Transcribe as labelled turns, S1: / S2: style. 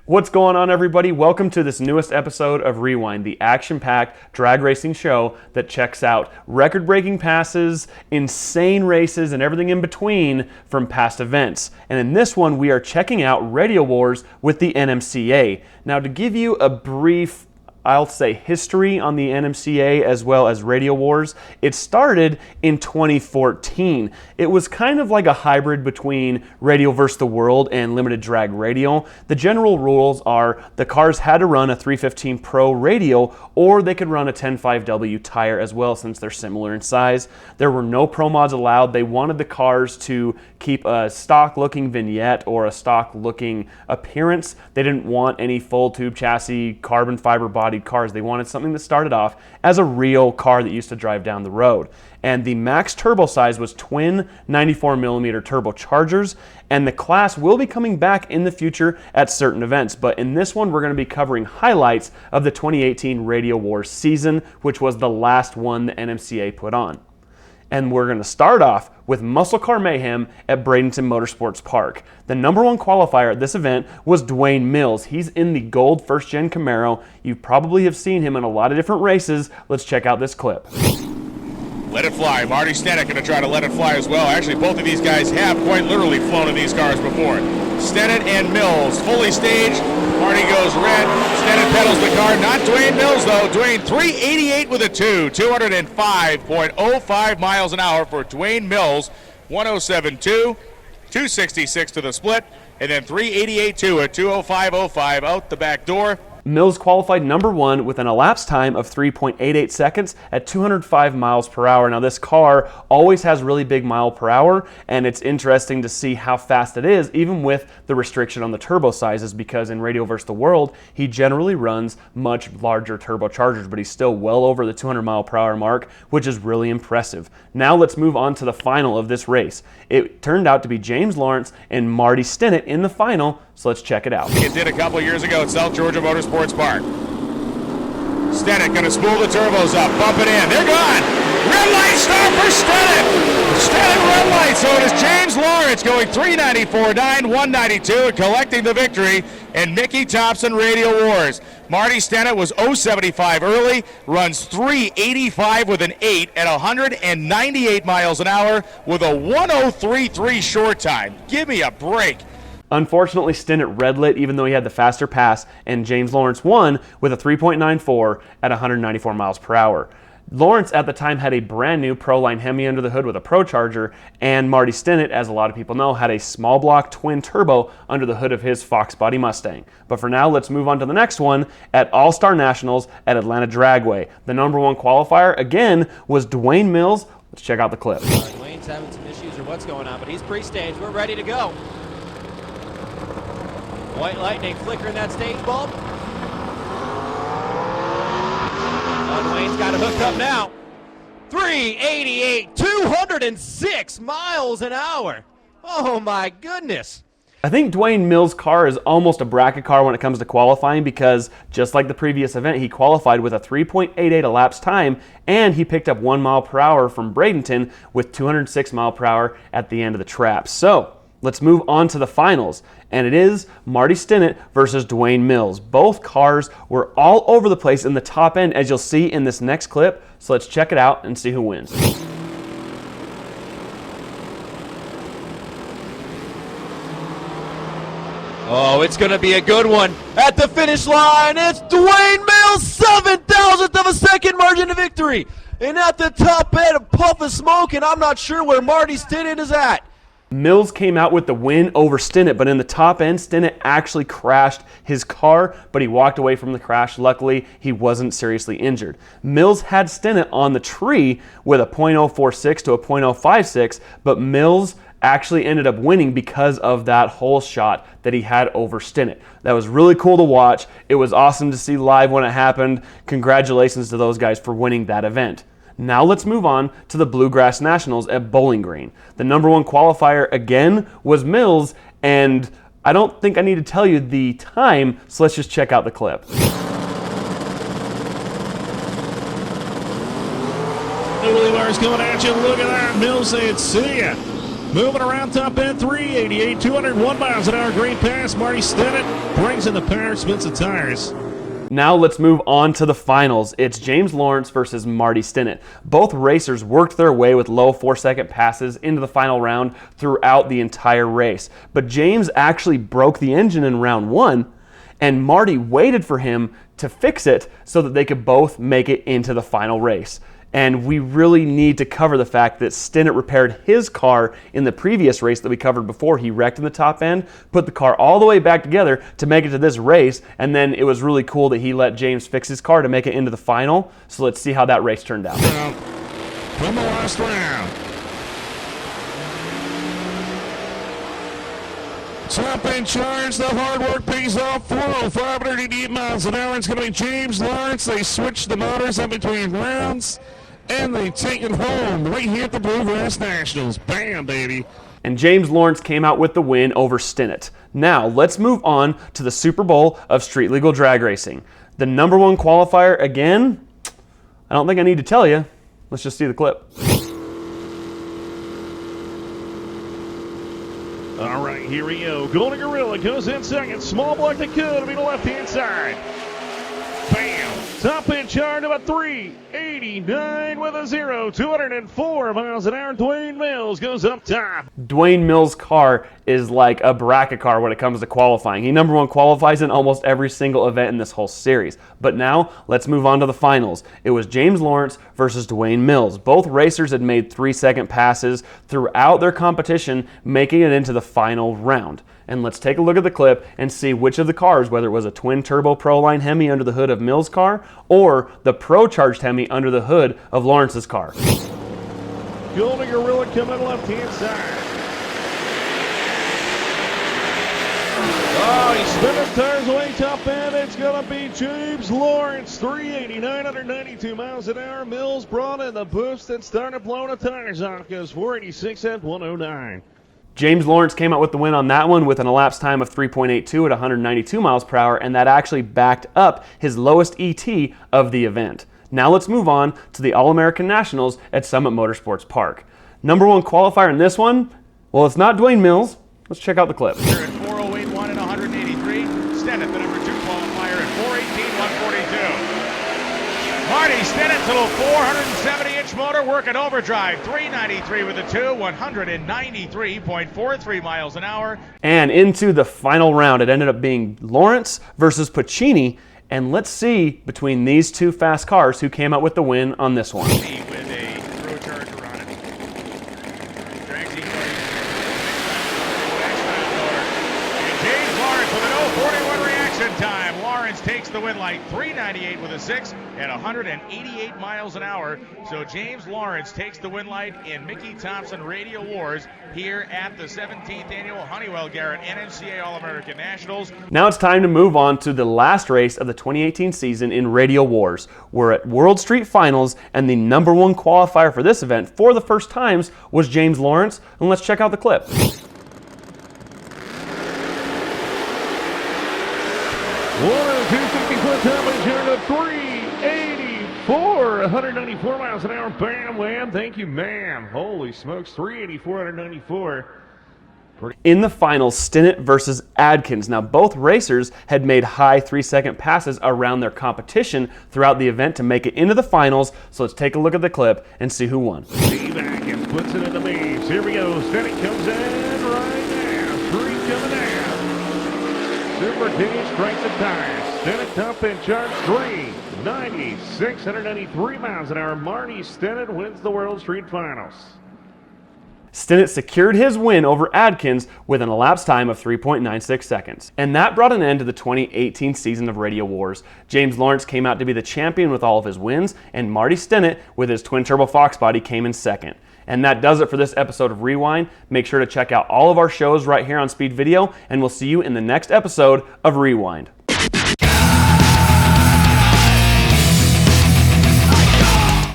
S1: What's going on, everybody? Welcome to this newest episode of Rewind, the action-packed drag racing show that checks out record-breaking passes, insane races, and everything in between from past events. And in this one, we are checking out Radial Wars with the NMCA. Now, to give you a brief, I'll say, history on the NMCA as well as Radial Wars, it started in 2014. It was kind of like a hybrid between Radial vs. the World and Limited Drag Radial. The general rules are the cars had to run a 315 Pro radial, or they could run a 10.5W tire as well, since they're similar in size. There were no Pro mods allowed. They wanted the cars to keep a stock-looking vignette or a stock-looking appearance. They didn't want any full tube chassis, carbon fiber body cars. They wanted something that started off as a real car that used to drive down the road. And the max turbo size was twin 94mm turbochargers, and the class will be coming back in the future at certain events. But in this one, we're going to be covering highlights of the 2018 Radial Wars season, which was the last one the NMCA put on. And we're going to start off with Muscle Car Mayhem at Bradenton Motorsports Park. The #1 qualifier at this event was Dwayne Mills. He's in the gold first-gen Camaro. You probably have seen him in a lot of different races. Let's check out this clip.
S2: Let it fly. Marty Stinnett going to try to let it fly as well. Actually, both of these guys have quite literally flown in these cars before. Stinnett and Mills fully staged. Marty goes red. Stinnett pedals the car. Not Dwayne Mills, though. Dwayne 388 with a 205.05 miles an hour for Dwayne Mills. 107.2, 266 to the split, and then 388.2 at 205.05 out the back door.
S1: Mills qualified #1 with an elapsed time of 3.88 seconds at 205 miles per hour. Now, this car always has really big mile per hour, and it's interesting to see how fast it is, even with the restriction on the turbo sizes, because in Radial vs. the World, he generally runs much larger turbochargers, but he's still well over the 200 mile per hour mark, which is really impressive. Now let's move on to the final of this race. It turned out to be James Lawrence and Marty Stinnett in the final, so let's check it out.
S2: It did a couple years ago at South Georgia Motorsports Park. Stinnett going to spool the turbos up, bump it in. They're gone. Red light start for Stinnett. Stinnett red light. So it is James Lawrence going 394.9, 192 and collecting the victory in Mickey Thompson Radial Wars. Marty Stinnett was 0.75 early, runs 385 with an 8 at 198 miles an hour with a 103.3 short time. Give me a break.
S1: Unfortunately, Stinnett red lit even though he had the faster pass, and James Lawrence won with a 3.94 at 194 miles per hour. Lawrence at the time had a brand new Proline Hemi under the hood with a Pro Charger, and Marty Stinnett, as a lot of people know, had a small block twin turbo under the hood of his Fox Body Mustang. But for now, let's move on to the next one at All-Star Nationals at Atlanta Dragway. The #1 qualifier, again, was Dwayne Mills. Let's check out the clip.
S3: Dwayne's having some issues or what's going on, but he's pre-staged. We're ready to go. White lightning flickering that stage bulb. Dwayne's got it hooked up now. 388, 206 miles an hour. Oh my goodness.
S1: I think Dwayne Mills' car is almost a bracket car when it comes to qualifying, because just like the previous event, he qualified with a 3.88 elapsed time, and he picked up 1 mile per hour from Bradenton with 206 mile per hour at the end of the trap. So let's move on to the finals, and it is Marty Stinnett versus Dwayne Mills. Both cars were all over the place in the top end, as you'll see in this next clip, so let's check it out and see who wins.
S3: Oh, it's going to be a good one. At the finish line, it's Dwayne Mills, 7,000th of a second margin of victory. And at the top end, a puff of smoke, and I'm not sure where Marty Stinnett is at.
S1: Mills came out with the win over Stinnett, but in the top end, Stinnett actually crashed his car, but he walked away from the crash. Luckily, he wasn't seriously injured. Mills had Stinnett on the tree with a .046 to a .056, but Mills actually ended up winning because of that hole shot that he had over Stinnett. That was really cool to watch. It was awesome to see live when it happened. Congratulations to those guys for winning that event. Now let's move on to the Bluegrass Nationals at Bowling Green. The #1 qualifier again was Mills, and I don't think I need to tell you the time, so let's just check out the clip.
S4: Willie Lars coming at you. Look at that. Mills saying, see ya. Moving around top end, 388, 201 miles an hour, green pass. Marty Stinnett brings in the power, spins the tires.
S1: Now let's move on to the finals. It's James Lawrence versus Marty Stinnett. Both racers worked their way with low 4-second passes into the final round throughout the entire race. But James actually broke the engine in round 1, and Marty waited for him to fix it so that they could both make it into the final race. And we really need to cover the fact that Stinnett repaired his car in the previous race that we covered before. He wrecked in the top end, put the car all the way back together to make it to this race, and then it was really cool that he let James fix his car to make it into the final. So let's see how that race turned out.
S4: From the last round. Top end charge, the hard work pays off. 588 miles an hour. It's going to be James Lawrence. They switch the motors in between rounds, and they take it home right here at the Bluegrass Nationals. Bam, baby.
S1: And James Lawrence came out with the win over Stinnett. Now, let's move on to the Super Bowl of street legal drag racing. The #1 qualifier, again, I don't think I need to tell you. Let's just see the clip.
S4: All right, here we go. Golden Gorilla goes in second. Small block to Coon to be the left-hand side. Bam! Top end chart about 389 with a 0. 204 miles an hour. Dwayne Mills goes up top.
S1: Dwayne Mills' car is like a bracket car when it comes to qualifying. He #1 qualifies in almost every single event in this whole series. But now, let's move on to the finals. It was James Lawrence versus Dwayne Mills. Both racers had made 3-second passes throughout their competition, making it into the final round. And let's take a look at the clip and see which of the cars, whether it was a twin-turbo Pro-Line Hemi under the hood of Mills' car or the Pro-Charged Hemi under the hood of Lawrence's car.
S4: Golden Gorilla coming left-hand side. Oh, he's spinning tires away top end. It's going to be James Lawrence. 389, 192 miles an hour. Mills brought in the boost and started blowing the tires off. Goes 486 at 109.
S1: James Lawrence came out with the win on that one with an elapsed time of 3.82 at 192 miles per hour, and that actually backed up his lowest ET of the event. Now let's move on to the All-American Nationals at Summit Motorsports Park. #1 qualifier in this one, well, it's not Dwayne Mills. Let's check out the clip.
S2: Here at 408.1 and 183. Stinnett, the #2 qualifier at 418.142. Marty Stinnett, little 470-inch motor working overdrive. 393 with a 2, 193.43 miles an hour.
S1: And into the final round, it ended up being Lawrence versus Pacini. And let's see between these two fast cars who came out with the win on this one.
S2: With a turbocharger on it. Drags each way. And James Lawrence with an 0.41 reaction time. Lawrence takes the win light, 398 with a 6 at 188 miles an hour. So James Lawrence takes the win light in Mickey Thompson Radial Wars here at the 17th annual Honeywell Garrett NMCA All-American Nationals.
S1: Now it's time to move on to the last race of the 2018 season in Radial Wars. We're at World Street Finals, and the #1 qualifier for this event for the first times was James Lawrence. And let's check out the clip.
S4: 254 top end chart to 384, 194 miles an hour. Bam, wham. Thank you, ma'am. Holy smokes, 384, 194.
S1: In the finals, Stinnett versus Adkins. Now, both racers had made high 3-second passes around their competition throughout the event to make it into the finals. So let's take a look at the clip and see who won.
S4: Adkins puts it in the leaves. Here we go. Stinnett comes in right now. 3 coming down. Super D strikes the tires. Stinnett top end charge 396, 193 miles an hour. Marty Stinnett wins the World Street Finals.
S1: Stinnett secured his win over Adkins with an elapsed time of 3.96 seconds. And that brought an end to the 2018 season of Radial Wars. James Lawrence came out to be the champion with all of his wins, and Marty Stinnett with his twin-turbo Fox body came in second. And that does it for this episode of Rewind. Make sure to check out all of our shows right here on Speed Video, and we'll see you in the next episode of Rewind.